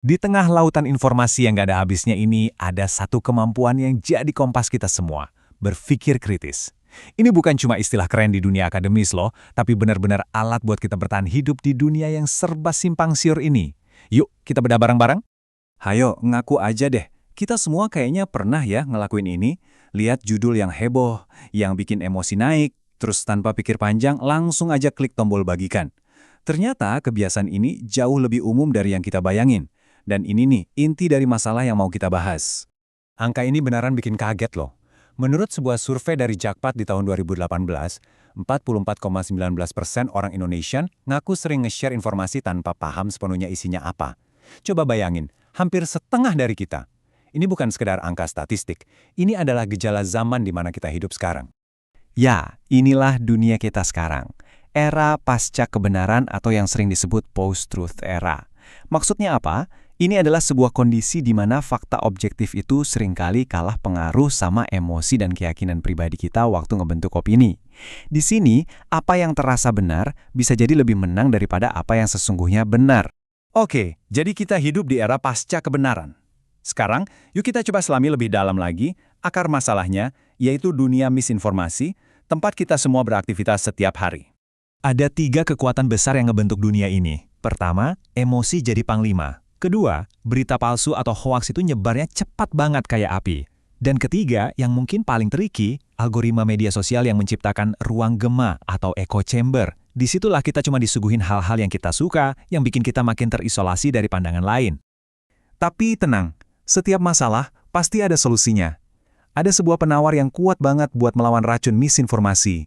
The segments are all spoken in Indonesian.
Di tengah lautan informasi yang gak ada habisnya ini, ada satu kemampuan yang jadi kompas kita semua, berpikir kritis. Ini bukan cuma istilah keren di dunia akademis loh, tapi benar-benar alat buat kita bertahan hidup di dunia yang serba simpang siur ini. Yuk, kita bedah bareng-bareng? Hayo, ngaku aja deh. Kita semua kayaknya pernah ya ngelakuin ini. Lihat judul yang heboh, yang bikin emosi naik, terus tanpa pikir panjang langsung aja klik tombol bagikan. Ternyata kebiasaan ini jauh lebih umum dari yang kita bayangin. Dan ini nih, inti dari masalah yang mau kita bahas. Angka ini beneran bikin kaget loh. Menurut sebuah survei dari Jakpat di tahun 2018, 44,19% orang Indonesia ngaku sering nge-share informasi tanpa paham sepenuhnya isinya apa. Coba bayangin, hampir setengah dari kita. Ini bukan sekedar angka statistik, ini adalah gejala zaman di mana kita hidup sekarang. Ya, inilah dunia kita sekarang. Era pasca kebenaran atau yang sering disebut post-truth era. Maksudnya apa? Ini adalah sebuah kondisi di mana fakta objektif itu seringkali kalah pengaruh sama emosi dan keyakinan pribadi kita waktu ngebentuk opini. Di sini, apa yang terasa benar bisa jadi lebih menang daripada apa yang sesungguhnya benar. Oke, jadi kita hidup di era pasca kebenaran. Sekarang, yuk kita coba selami lebih dalam lagi akar masalahnya, yaitu dunia misinformasi, tempat kita semua beraktivitas setiap hari. Ada 3 kekuatan besar yang ngebentuk dunia ini. Pertama, emosi jadi panglima. Kedua, berita palsu atau hoaks itu nyebarnya cepat banget kayak api. Dan ketiga, yang mungkin paling tricky, algoritma media sosial yang menciptakan ruang gema atau echo chamber. Disitulah kita cuma disuguhin hal-hal yang kita suka, yang bikin kita makin terisolasi dari pandangan lain. Tapi tenang, setiap masalah pasti ada solusinya. Ada sebuah penawar yang kuat banget buat melawan racun misinformasi.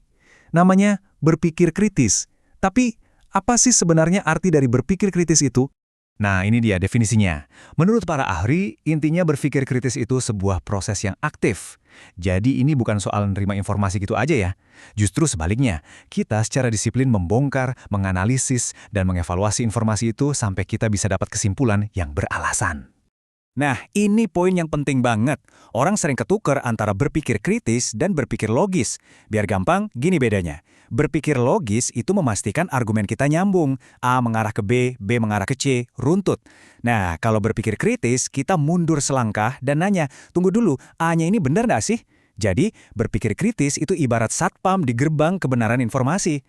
Namanya berpikir kritis. Tapi, apa sih sebenarnya arti dari berpikir kritis itu? Nah, ini dia definisinya. Menurut para ahli, intinya berpikir kritis itu sebuah proses yang aktif. Jadi ini bukan soal menerima informasi gitu aja ya. Justru sebaliknya, kita secara disiplin membongkar, menganalisis, dan mengevaluasi informasi itu sampai kita bisa dapat kesimpulan yang beralasan. Nah, ini poin yang penting banget. Orang sering ketukar antara berpikir kritis dan berpikir logis. Biar gampang, gini bedanya. Berpikir logis itu memastikan argumen kita nyambung. A mengarah ke B, B mengarah ke C, runtut. Nah, kalau berpikir kritis, kita mundur selangkah dan nanya, tunggu dulu, A-nya ini benar nggak sih? Jadi, berpikir kritis itu ibarat satpam di gerbang kebenaran informasi.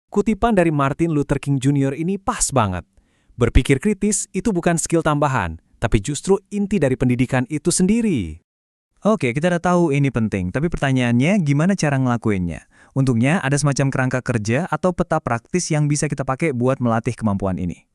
Kutipan dari Martin Luther King Jr. ini pas banget. Berpikir kritis itu bukan skill tambahan, tapi justru inti dari pendidikan itu sendiri. Oke, kita udah tahu ini penting, tapi pertanyaannya gimana cara ngelakuinnya? Untungnya ada semacam kerangka kerja atau peta praktis yang bisa kita pakai buat melatih kemampuan ini.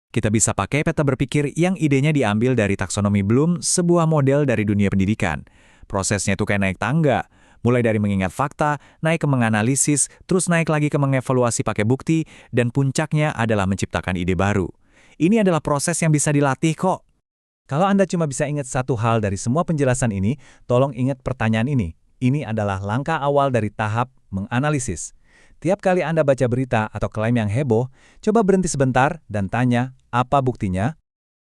Kita bisa pakai peta berpikir yang idenya diambil dari taksonomi Bloom, sebuah model dari dunia pendidikan. Prosesnya itu kayak naik tangga, mulai dari mengingat fakta, naik ke menganalisis, terus naik lagi ke mengevaluasi pakai bukti, dan puncaknya adalah menciptakan ide baru. Ini adalah proses yang bisa dilatih kok. Kalau Anda cuma bisa ingat satu hal dari semua penjelasan ini, tolong ingat pertanyaan ini. Ini adalah langkah awal dari tahap menganalisis. Tiap kali Anda baca berita atau klaim yang heboh, coba berhenti sebentar dan tanya, apa buktinya?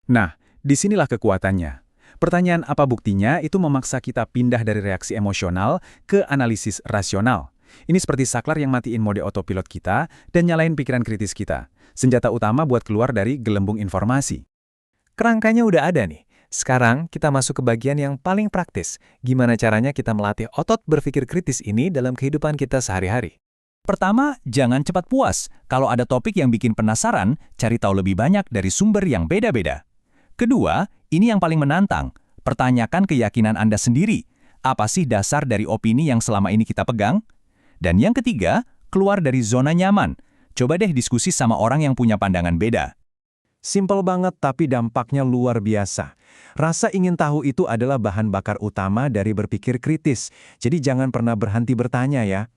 Nah, disinilah kekuatannya. Pertanyaan apa buktinya itu memaksa kita pindah dari reaksi emosional ke analisis rasional. Ini seperti saklar yang matiin mode autopilot kita dan nyalain pikiran kritis kita. Senjata utama buat keluar dari gelembung informasi. Kerangkanya udah ada nih. Sekarang kita masuk ke bagian yang paling praktis. Gimana caranya kita melatih otot berpikir kritis ini dalam kehidupan kita sehari-hari? Pertama, jangan cepat puas. Kalau ada topik yang bikin penasaran, cari tahu lebih banyak dari sumber yang beda-beda. Kedua, ini yang paling menantang. Pertanyakan keyakinan Anda sendiri. Apa sih dasar dari opini yang selama ini kita pegang? Dan yang ketiga, keluar dari zona nyaman. Coba deh diskusi sama orang yang punya pandangan beda. Simpel banget tapi dampaknya luar biasa. Rasa ingin tahu itu adalah bahan bakar utama dari berpikir kritis. Jadi jangan pernah berhenti bertanya ya.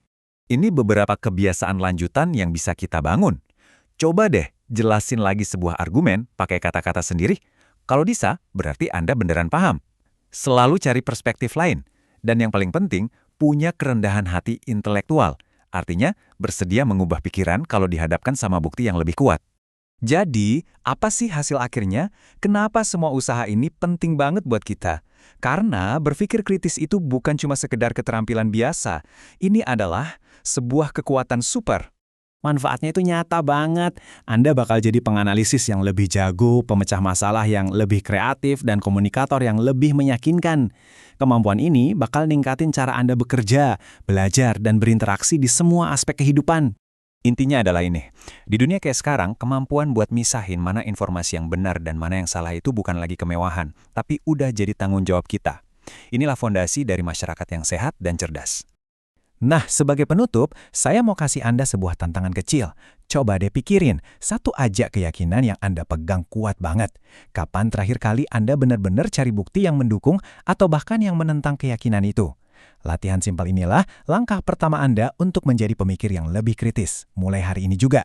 Ini beberapa kebiasaan lanjutan yang bisa kita bangun. Coba deh jelasin lagi sebuah argumen pakai kata-kata sendiri. Kalau bisa, berarti Anda beneran paham. Selalu cari perspektif lain. Dan yang paling penting, punya kerendahan hati intelektual. Artinya, bersedia mengubah pikiran kalau dihadapkan sama bukti yang lebih kuat. Jadi, apa sih hasil akhirnya? Kenapa semua usaha ini penting banget buat kita? Karena berpikir kritis itu bukan cuma sekedar keterampilan biasa. Ini adalah sebuah kekuatan super. Manfaatnya itu nyata banget. Anda bakal jadi penganalisis yang lebih jago, pemecah masalah yang lebih kreatif, dan komunikator yang lebih meyakinkan. Kemampuan ini bakal ningkatin cara Anda bekerja, belajar, dan berinteraksi di semua aspek kehidupan. Intinya adalah ini, di dunia kayak sekarang, kemampuan buat misahin mana informasi yang benar dan mana yang salah itu bukan lagi kemewahan, tapi udah jadi tanggung jawab kita. Inilah fondasi dari masyarakat yang sehat dan cerdas. Nah, sebagai penutup, saya mau kasih Anda sebuah tantangan kecil. Coba deh pikirin, satu aja keyakinan yang Anda pegang kuat banget. Kapan terakhir kali Anda benar-benar cari bukti yang mendukung atau bahkan yang menentang keyakinan itu? Latihan simpel inilah langkah pertama Anda untuk menjadi pemikir yang lebih kritis, mulai hari ini juga.